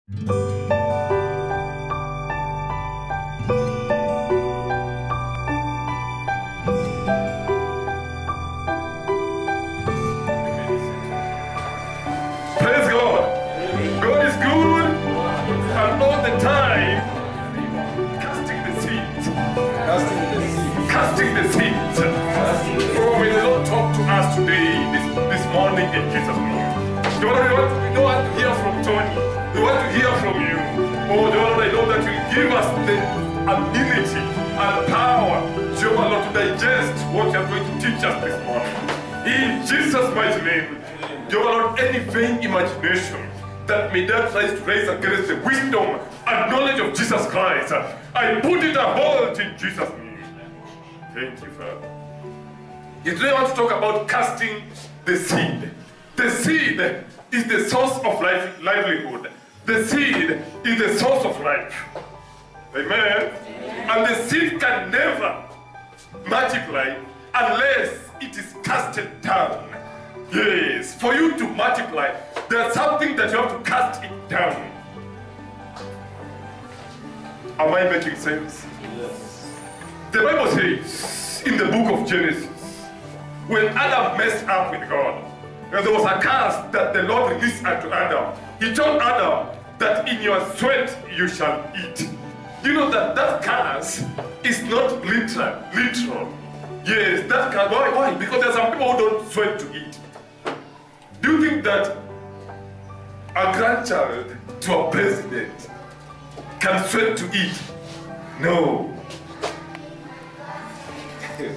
Praise God. God is good and all the time casting the seeds. Casting the seeds. Oh, may the Lord talk to us today, this morning in Jesus' name. We don't want to hear from Tony. We want to hear from you. Oh, Lord, I know that you give us the ability and power, Jehovah Lord, to digest what you are going to teach us this morning. In Jesus' mighty name. Jehovah Lord, any vain imagination that may that tries to raise against the wisdom and knowledge of Jesus Christ, I put it a halt in Jesus' name. Thank you, Father. Today I want to talk about casting the seed. The seed is the source of livelihood. The seed is the source of life. Amen. And the seed can never multiply unless it is casted down. Yes, for you to multiply, there's something that you have to cast it down. Am I making sense? Yes. The Bible says in the book of Genesis, when Adam messed up with God, there was a curse that the Lord released unto Adam. He told Adam that in your sweat you shall eat. You know that curse is not literal. Yes, that curse. Why? Because there are some people who don't sweat to eat. Do you think that a grandchild to a president can sweat to eat? No.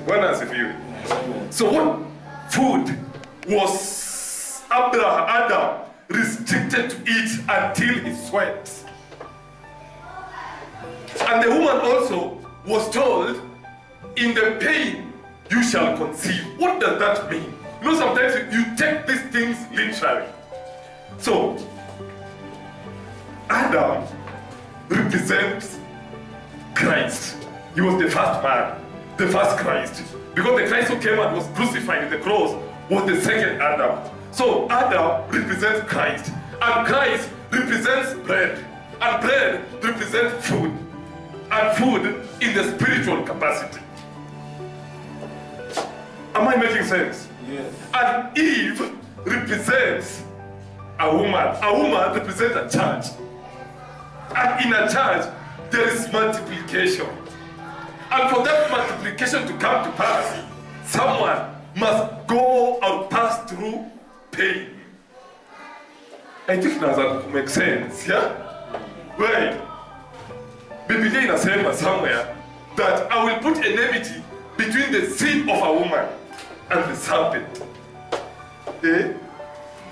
One has a view. So what food was Adam restricted to eat until he sweat? And the woman also was told, in the pain you shall conceive. What does that mean? You know, sometimes you take these things literally. So, Adam represents Christ. He was the first man, the first Christ. Because the Christ who came and was crucified on the cross was the second Adam. So, Adam represents Christ. And Christ represents bread. And bread represents food. And food in the spiritual capacity. Am I making sense? Yes. And Eve represents a woman. A woman represents a church. And in a church, there is multiplication. And for that multiplication to come to pass, someone must go and pass through pain. I think that makes sense, yeah? Right. Biblia inasema somewhere that I will put enmity between the seed of a woman and the serpent. Eh?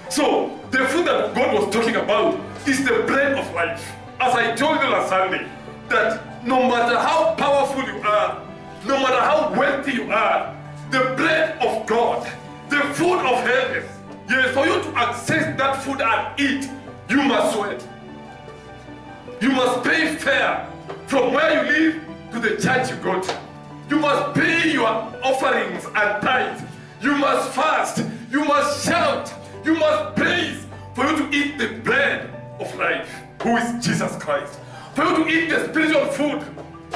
So, the food that God was talking about is the bread of life. As I told you last Sunday, that no matter how powerful you are, no matter how wealthy you are, the bread of God, the food of heaven, yes, for you to access that food and eat, you must sweat. You must pay fare from where you live to the church you go to. You must pay your offerings and tithes. You must fast. You must shout. You must praise for you to eat the bread of life, who is Jesus Christ. For you to eat the spiritual food,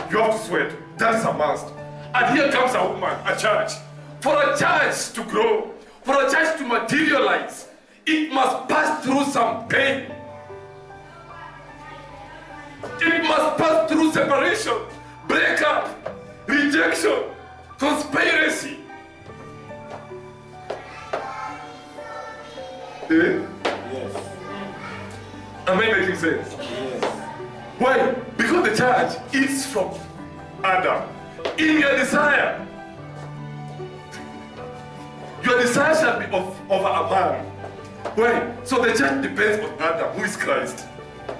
you have to sweat. That is a must. And here comes a woman, a church. For a church to grow, for a church to materialize, it must pass through some pain. It must pass through separation, breakup, rejection, conspiracy. Eh? Yes. Am I making sense? Yes. Why? Because the church eats from Adam. In your desire shall be of a man. Why? So the church depends on Adam, who is Christ.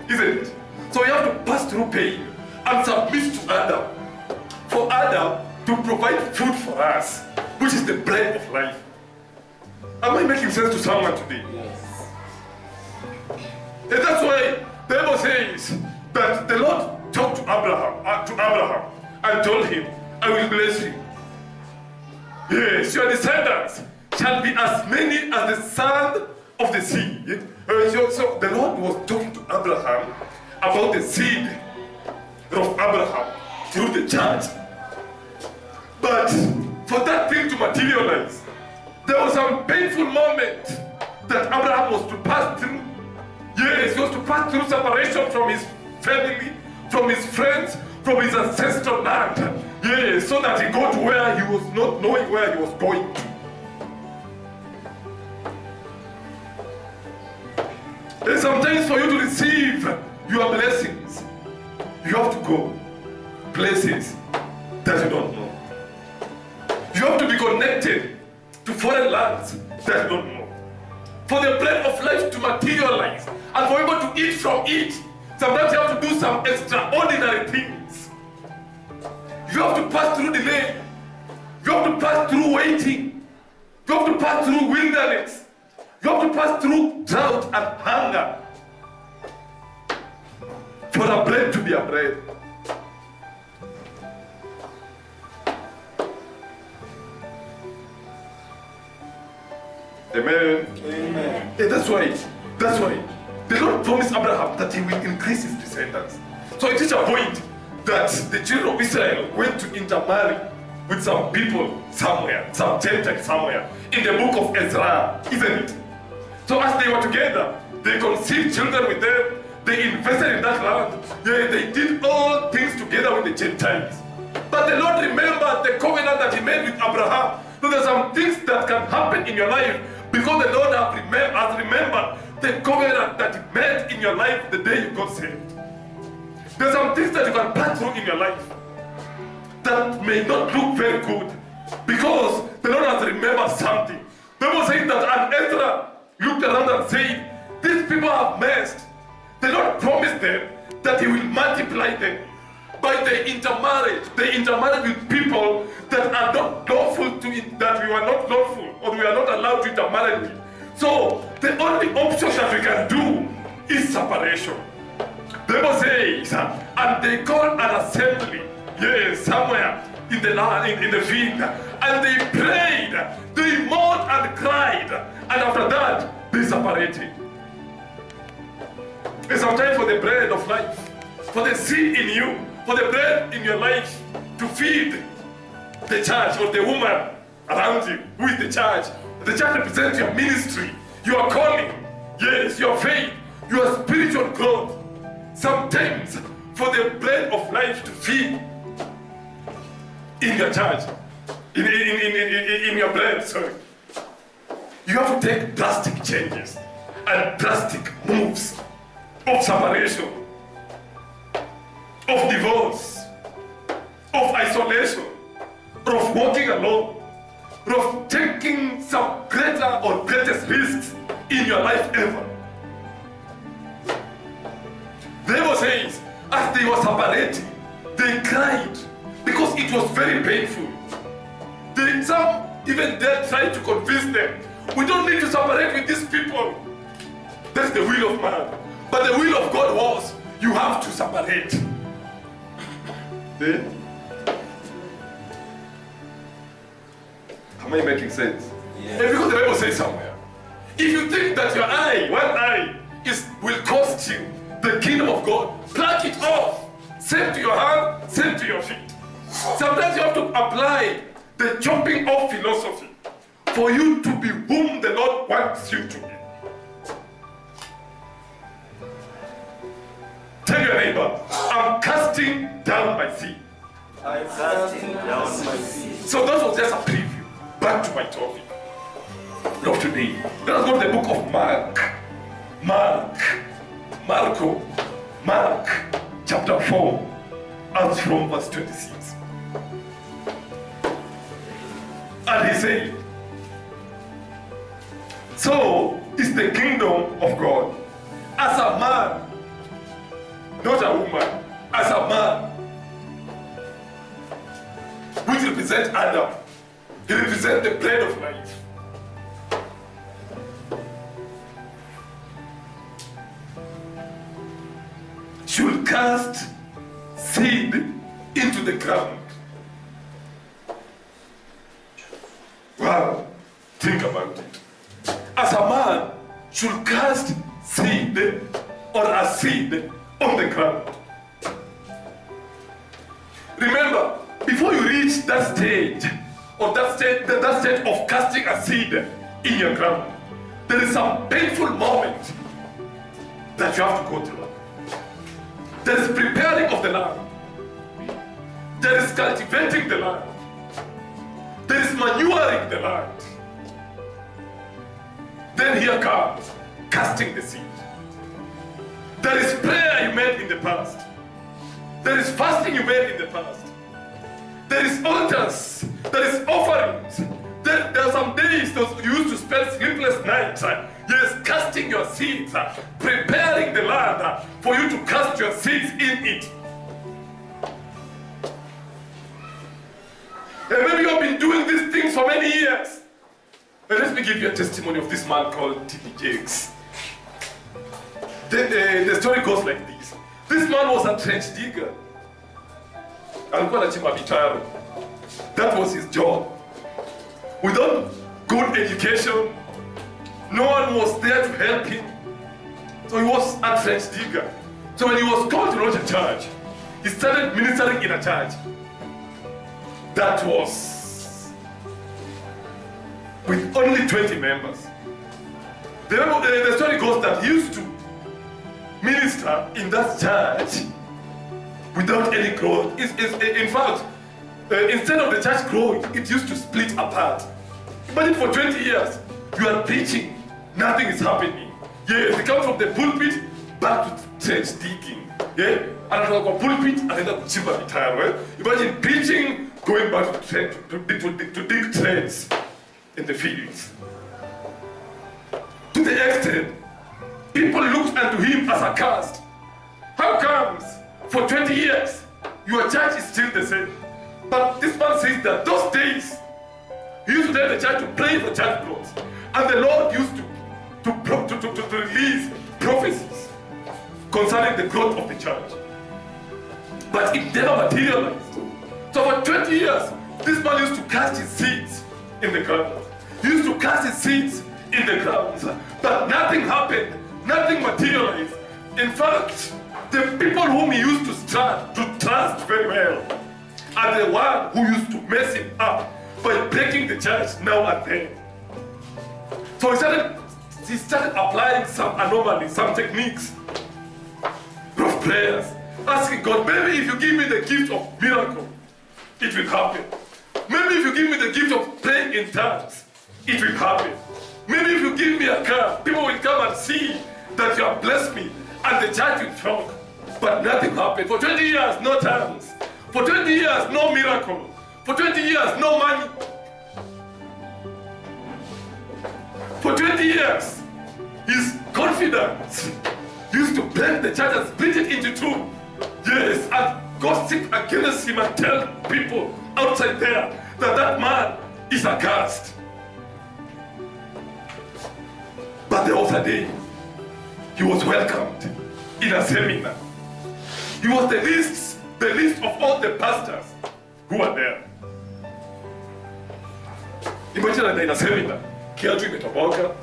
Isn't it? So you have to pass through pain and submit to Adam. For Adam to provide food for us, which is the bread of life. Am I making sense to someone today? Yes. And that's why the Bible says that the Lord talked to Abraham and told him, I will bless you. Yes, your descendants shall be as many as the sand of the seed. So the Lord was talking to Abraham about the seed of Abraham through the church. But for that thing to materialize, there was some painful moment that Abraham was to pass through. Yes, he was to pass through separation from his family, from his friends, from his ancestral land. Yes, so that he got where he was not knowing where he was going to. And sometimes for you to receive your blessings, you have to go places that you don't know. You have to be connected to foreign lands that you don't know. For the bread of life to materialize and for able to eat from it, sometimes you have to do some extraordinary things. You have to pass through delay. You have to pass through waiting. You have to pass through wilderness. You have to pass through drought and hunger for a bread to be a bread. Amen. Amen. Yeah, that's why the Lord promised Abraham that he will increase his descendants. So it is a point that the children of Israel went to intermarry with some people somewhere, some Gentile somewhere, in the book of Ezra, isn't it? So as they were together, they conceived children with them, they invested in that land, they did all things together with the Gentiles. But the Lord remembered the covenant that he made with Abraham. So there's some things that can happen in your life because the Lord has remembered the covenant that he made in your life the day you got saved. There's some things that you can pass through in your life that may not look very good because the Lord has remembered something. The Bible says that, and Ezra looked around and said, these people have messed. The Lord promised them that he will multiply them. By the intermarriage, they intermarried with people that are not lawful that we were not lawful or we are not allowed to intermarry with. So the only option that we can do is separation. The Bible says, and they called an assembly, yes, somewhere in the land, in the field, and they prayed, they mourned and cried, and after that they separated. It's sometimes for the bread of life, for the seed in you, for the bread in your life to feed the church or the woman around you who is the church. The church represents your ministry, your calling, yes, your faith, your spiritual growth. Sometimes for the bread of life to feed in your church, in your bread, sorry, you have to take drastic changes and drastic moves of separation, of divorce, of isolation, of walking alone, of taking some greater or greatest risks in your life ever. The Bible says, as they were separating, they cried because it was very painful. Some even there tried to convince them, we don't need to separate with these people. That's the will of man. But the will of God was, you have to separate. Eh? Am I making sense? Yes. Because the Bible says somewhere, if you think that your eye, one eye, will cost you the kingdom of God, pluck it off. Same to your hand, same to your feet. Sometimes you have to apply the chopping off philosophy for you to be whom the Lord wants you to be. Tell your neighbor, I'm casting down my seed. I'm casting down my seed. So that was just a preview. Back to my topic of today. Let us go to the book of Mark, chapter 4, and from verse 26. And he said, so is the kingdom of God. As a man, not a woman, as a man, which represents Adam. He represents the bread of life. Should cast seed into the ground. Wow, think about it. As a man should cast seed or a seed on the ground. Remember, before you reach that stage, or that stage of casting a seed in your ground, there is some painful moment that you have to go through. There is preparing of the land. There is cultivating the land. There is manuring the land. Then here comes casting the seed. There is prayer you made in the past. There is fasting you made in the past. There is altars. There is offerings. There are some days those you used to spend sleepless nights. Yes, casting your seeds, preparing the land for you to cast your seeds in it. And maybe you have been doing these things for many years. And let me give you a testimony of this man called T.D. Jakes. The story goes like this. This man was a trench digger. Alikuwa anachimba mitaro. That was his job. Without good education, no one was there to help him. So he was a trench digger. So when he was called to launch a church, he started ministering in a church. That was with only 20 members. The story goes that he used to minister in that church without any growth. In fact, instead of the church growing, it used to split apart. Imagine for 20 years, you are preaching, nothing is happening. Yes, they come from the pulpit back to trench digging. Yeah, and from the pulpit, and then kuchimba mitaro. Imagine preaching, going back to dig trenches in the fields. To the extent, people looked unto him as a caste. How comes for 20 years your church is still the same? But this man says that those days he used to tell the church to pray for church growth, and the Lord used to release prophecies concerning the growth of the church. But it never materialized. So for 20 years, this man used to cast his seeds in the ground. He used to cast his seeds in the ground, but nothing happened. Nothing materialized. In fact, the people whom he used to trust very well are the one who used to mess him up by breaking the church now and then. So he started applying some anomalies, some techniques of prayers, asking God, maybe if you give me the gift of miracle, it will happen. Maybe if you give me the gift of praying in tongues, it will happen. Maybe if you give me a car, people will come and see that you have blessed me, and the church will shock. But nothing happened. For 20 years, no tongues. For 20 years, no miracle. For 20 years, no money. For 20 years, his confidence used to break the church and split it into two. Yes, and gossip against him and tell people outside there that that man is accursed. But there was a day he was welcomed in a seminar. He was the least of all the pastors who were there. Imagine in a seminar, kiatu imetoboka,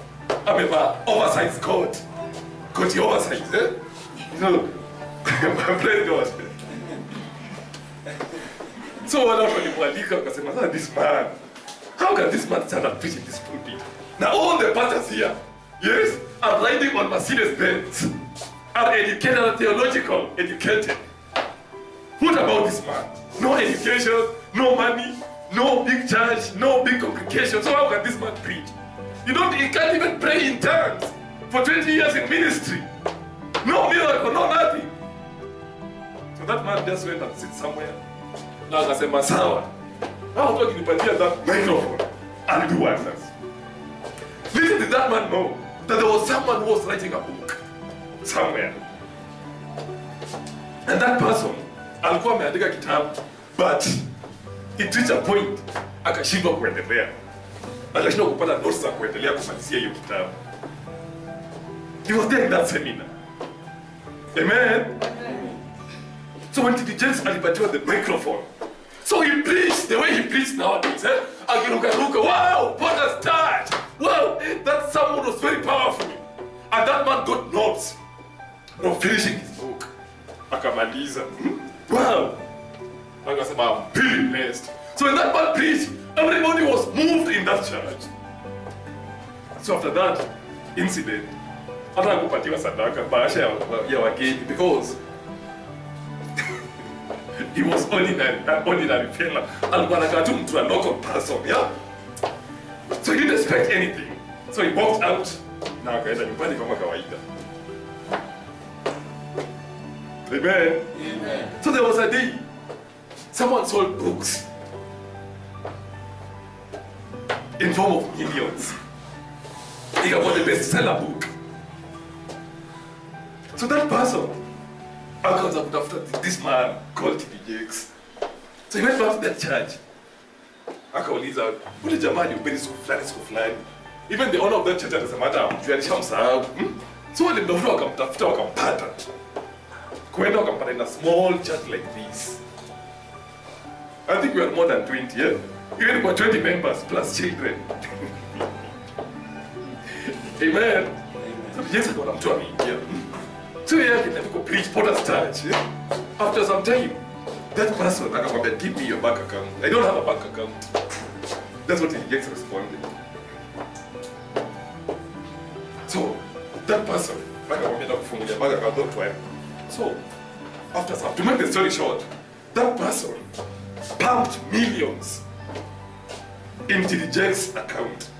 amevaa oversized coat, koti oversized, eh? You know, praise God. So one of the Walika said, this man, how can this man stand up preaching this pulpit? Now all the pastors here, yes, are riding on Mercedes Benz, are educated, are theological, educated. What about this man? No education, no money, no big church, no big congregation. So how can this man preach? He can't even pray in tongues for 20 years in ministry. No miracle, no nothing. So that man just went and sit somewhere. Now I said, Masawa, how do you put that microphone and do wonders? Little did that man know that there was someone who was writing a book somewhere. And that person, alikuwa ameandika kitabu, but it reached a point, akashindwa kuendelea. Akashindwa kupata notes za kuendelea kumalizia hiyo kitabu. He was there in that seminar. Amen? So when T.D. Jakes alipatiwa the microphone, so he preached the way he preached nowadays. Akiruka ruka, wow, what a start! Wow, that someone was very powerful. And that man got notes of finishing his book. Akamaliza. Wow. Akasema, I'm really blessed. So when that man preached, everybody was moved in that church. So after that incident, hata kupatiwa sadaka bahasha ya wageni because he was ordinary fella. Alikuwa anakaa tu mtu a local person, yeah? So he didn't expect anything. So he walked out na akaenda nyumbani kama kawaida. Amen. Amen. So there was a day someone sold books in form of millions. He got the bestseller book. So that person comes up after this man called T.D. Jakes. So he went back to that church. Akauliza, ule jamani ubeni siku fulani. Even the owner of that church anasema hata alishamsahau. So wale ndio wakamtafuta wakampata. Kwenda wakampata in a small church like this. I think we are more than 20, yeah? Even about 20 members plus children. Amen. So Yesu ndo mtu ameingia. So yeye akitaka preach Potter's Church. Yeah? After some time, that person akamwambia, give me your bank account. I don't have a bank account. That's what Yesu responded. So that person akamwambia kufungulia bank account, don't worry. So after some, to make the story short, that person pumped millions into the Jakes account.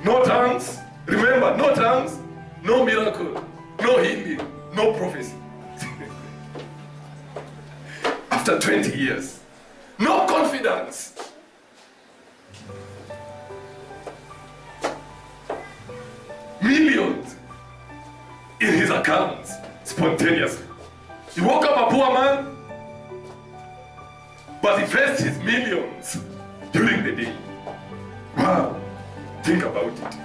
No tongues, remember, no tongues, no miracle, no healing, no prophecy. After 20 years, no confidence. Millions in his accounts spontaneously. He woke up a poor man, but he faced his millions during the day. Wow, think about it.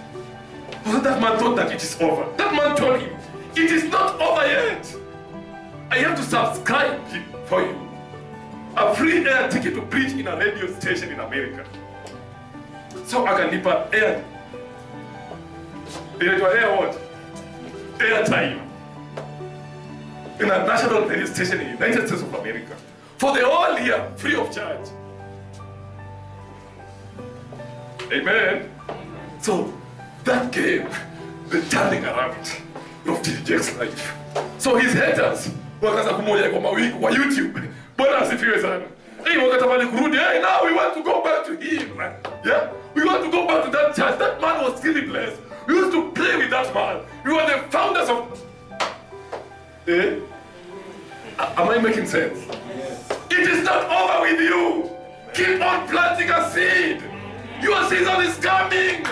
So that man thought that it is over. That man told him, it is not over yet. I have to subscribe for you a free air ticket to preach in a radio station in America. So akanipa air. Air what? Airtime. In a national radio station in the United States of America. For the whole year, free of charge. Amen. So that gave the turning around of T.D. Jakes' life. So his haters wakaanza kumwona kwa mawiki kwa YouTube. Bwana asifiwe sana. Hey, wakatamani kurudi. Hey, now we want to go back to him. Yeah? We want to go back to that church. That man was really blessed. We used to play with that man. We were the founders of... Eh? Am I making sense? Yes. It is not over with you. Keep on planting a seed. Your season is coming.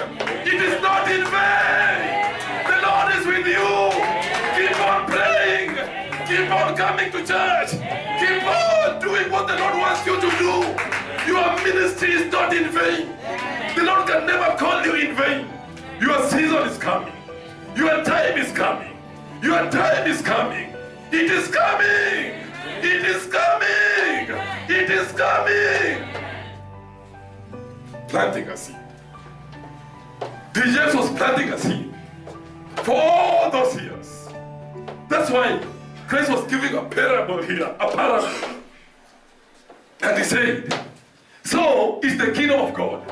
It is not in vain. The Lord is with you. Keep on praying. Keep on coming to church. Keep on doing what the Lord wants you to do. Your ministry is not in vain. The Lord can never call you in vain. Your season is coming. Your time is coming. Your time is coming. It is coming. It is coming. It is coming. Planting a seed. Jesus was planting a seed for all those years. That's why Christ was giving a parable here, a parable. And he said, so is the kingdom of God.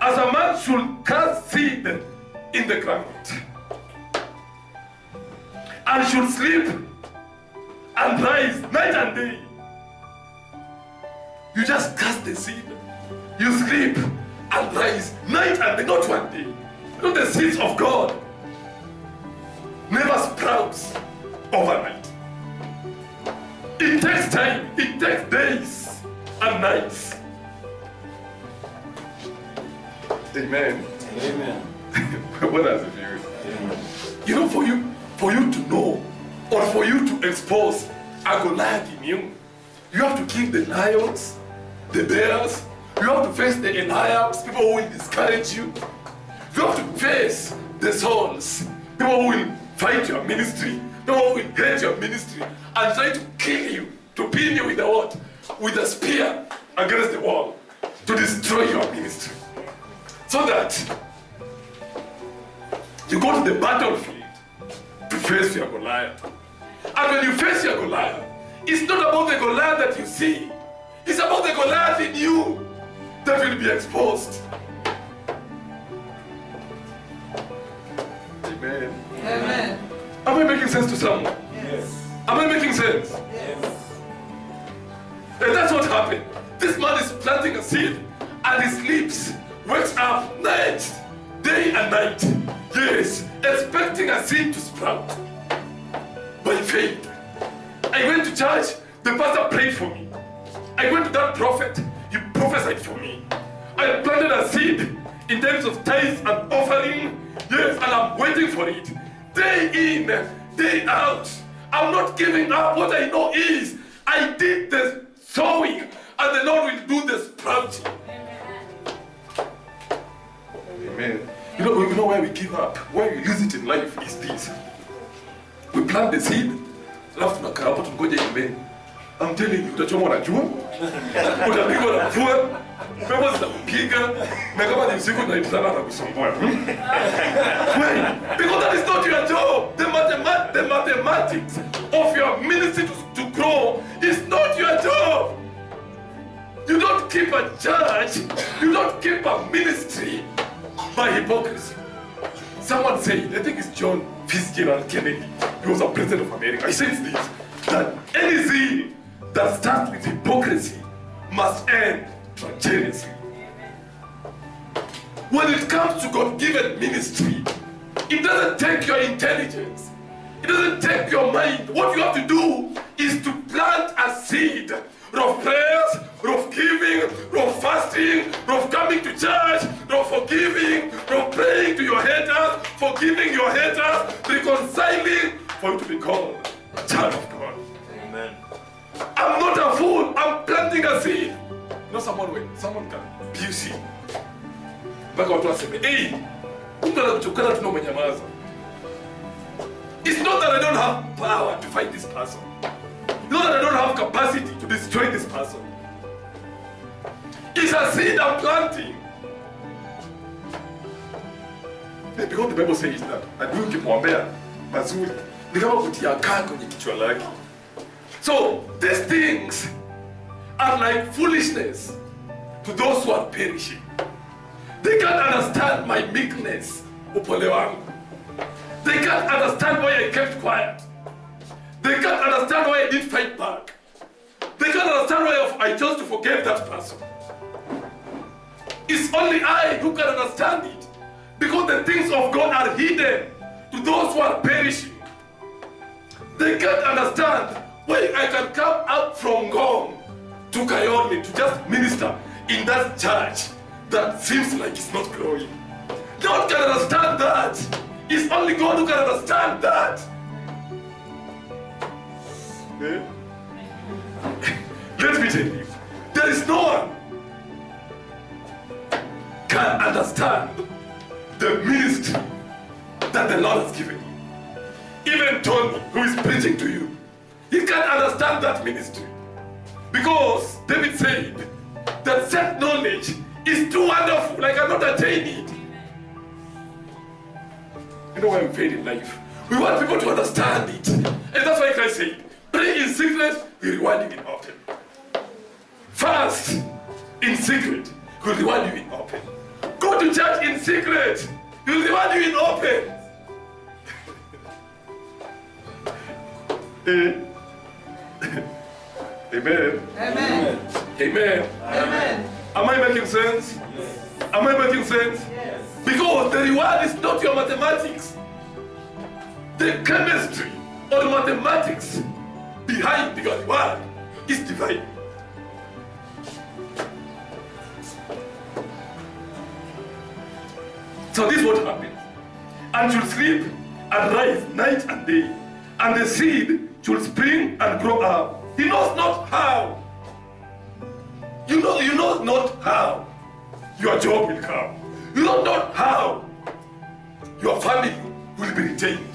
As a man should cast seed in the ground and should sleep and rise night and day. You just cast the seed. You sleep and rise night and day, not one day. You know, the seeds of God never sprouts overnight. It takes time. It takes days and nights. Amen. Amen. What else is you? You know, for you to know or for you to expose a Goliath in you, you have to kill the lions, the bears. You have to face the Eliabs, people who will discourage you. You have to face the souls, people who will fight your ministry, people who will hate your ministry and try to kill you, to pin you with the what? With a spear against the wall, to destroy your ministry. So that you go to the battlefield to face your Goliath. And when you face your Goliath, it's not about the Goliath that you see. It's about the Goliath in you that will be exposed. Amen. Amen. Am I making sense to someone? Yes. Am I making sense? Yes. And that's what happened. This man is planting a seed and he sleeps, wakes up night, day and night. Yes, expecting a seed to sprout. But he failed. I went to church, the pastor prayed for me. I went to that prophet, he prophesied for me. I planted a seed in terms of tithes and offering. Yes, and I'm waiting for it. Day in, day out. I'm not giving up. What I know is I did the sowing and the Lord will do the sprouting. Amen. You know where we give up, where we lose it in life is this. We plant the seed, alafu tunakaa hapo tungoja imeni. I'm telling you, utachomwa na jua, utapigwa na mvua, pepo zitakupiga, na kama ni usiku tunaitana na kusumbua. Why? Because that is not your job. The mathematics of your ministry to grow is not your job. You don't keep a church, you don't keep a ministry by hypocrisy. Someone said, I think it's John Fitzgerald Kennedy, he was a president of America. He says this, that any zeal that starts with hypocrisy must end tragiciously. When it comes to God-given ministry, it doesn't take your intelligence. It doesn't take your mind. What you have to do is to plant a seed of prayers, of giving, of fasting, of coming to church, of forgiving, of praying to your haters, forgiving your haters, reconciling for you to become a child of God. Amen. I'm not a fool. I'm planting a seed. You know someone can abuse you. Mpaka watu waseme, hey, mtu anakuchukana tunaomanyamaza. It's not that I don't have power to fight this person. It's not that I don't have capacity to destroy this person. It's a seed I'm planting. And because the Bible says that, adui ukimwombea mazuri, ni kama kutia kaa kwenye kichwa lake. So, these things are like foolishness to those who are perishing. They can't understand my meekness, upole wangu. They can't understand why I kept quiet. They can't understand why I didn't fight back. They can't understand why I chose to forgive that person. It's only I who can understand it. Because the things of God are hidden to those who are perishing. They can't understand why I can come up from Ngong to Kayole to just minister in that church that seems like it's not growing. God can understand that. It's only God who can understand that. Eh? Let me tell you, there is no one can understand the ministry that the Lord has given you. Even Tony, who is preaching to you, he can't understand that ministry. Because David said that self knowledge is too wonderful, I cannot attain it. You know why we fail in life? We want people to understand it. And that's why Christ said, pray in secret, we reward you in open. Fast in secret, we reward you in open. Go to church in secret, we will reward you in open. Amen. Amen. Amen. Amen. Am I making sense? Yes. Am I making sense? Yes. Because the reward is not your mathematics. The chemistry or mathematics behind your reward is divine. So this is what happens. And you'll sleep and rise night and day. And the seed should spring and grow up. He knows not how. You know not how your job will come. You don't know how your family will be retained.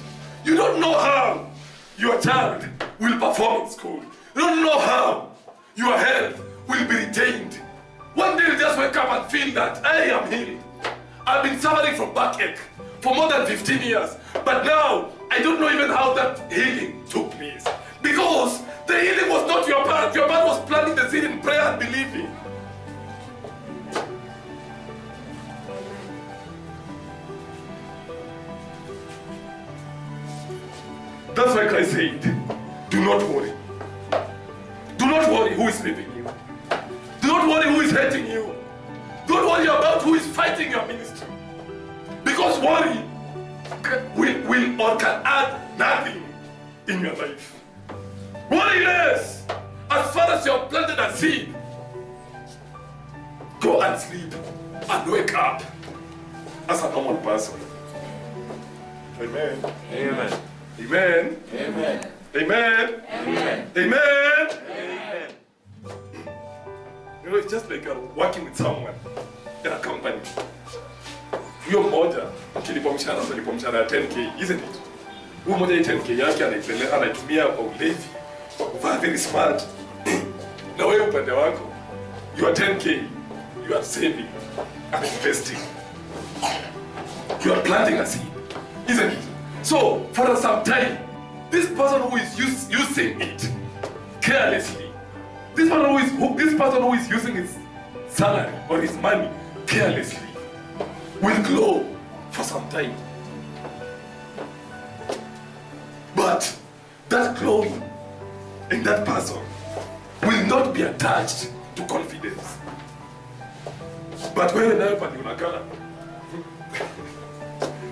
You don't know how your child will perform in school. You don't know how your health will be retained. One day you just wake up and feel that I am healed. I've been suffering from backache for more than 15 years. But now, I don't know even how that healing took place. Because the healing was not your part. Your part was planting the seed in prayer and believing. That's why Christ said, do not worry. Do not worry who is leaving you. Do not worry who is hating you. Don't worry about who is fighting your ministry. Because worry will or can add nothing in your life. Worry less. As far as you have planted a seed, go and sleep and wake up as a normal person. Amen. Amen. Amen. Amen. Amen. Amen. Amen. Amen. You know, it's just like working with someone in a company. Huyo mmoja ukilipwa mshahara ya 10k, isn't it? Huyo mmoja 10k yake anaitumia kwa ulevi, kwa kuvaa very smart. Na wewe upande wako, your 10k, you are saving and investing. You are planting a seed, isn't it? So, for some time, this person who is using it carelessly, this person who is using his salary or his money carelessly will glow for some time. But that glowing in that person will not be attached to confidence. But wewe nayo pale unakaa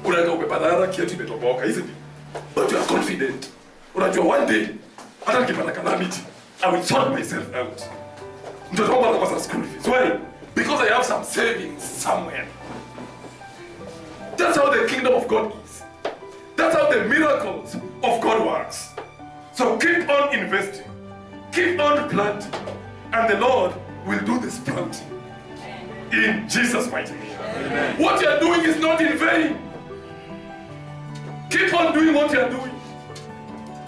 unaweza umepata kiatu imetoboka, isn't it? But you are confident. Unajua one day hata nikipata calamity, I will sort myself out. Mtoto wangu atakosa school fees. Why? Because I have some savings somewhere. That's how the kingdom of God is. That's how the miracles of God works. So keep on investing. Keep on planting. And the Lord will do this planting. In Jesus' mighty name. Amen. What you are doing is not in vain. Keep on doing what you are doing.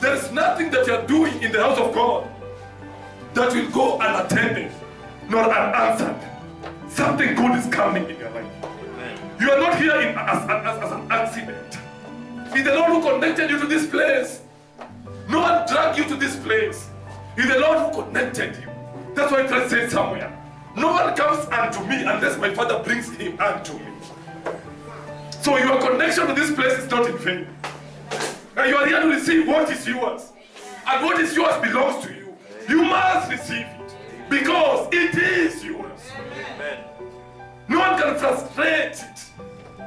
There is nothing that you are doing in the house of God that will go unattended nor unanswered. Something good is coming in your life. Amen. You are not here as an accident. It's the Lord who connected you to this place. No one dragged you to this place. It's the Lord who connected you. That's why Christ said somewhere, no one comes unto me unless my Father brings him unto me. So your connection to this place is not in vain. And you are here to receive what is yours. And what is yours belongs to you. You must receive it. Because it is yours. Amen. No one can frustrate it.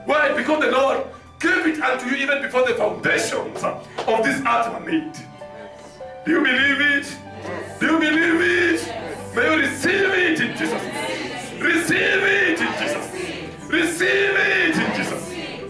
Why? Because the Lord gave it unto you even before the foundations of this earth were made. Do you believe it? Do you believe it? May you receive it in Jesus' name. Receive it in Jesus' name. Receive it in Jesus' name.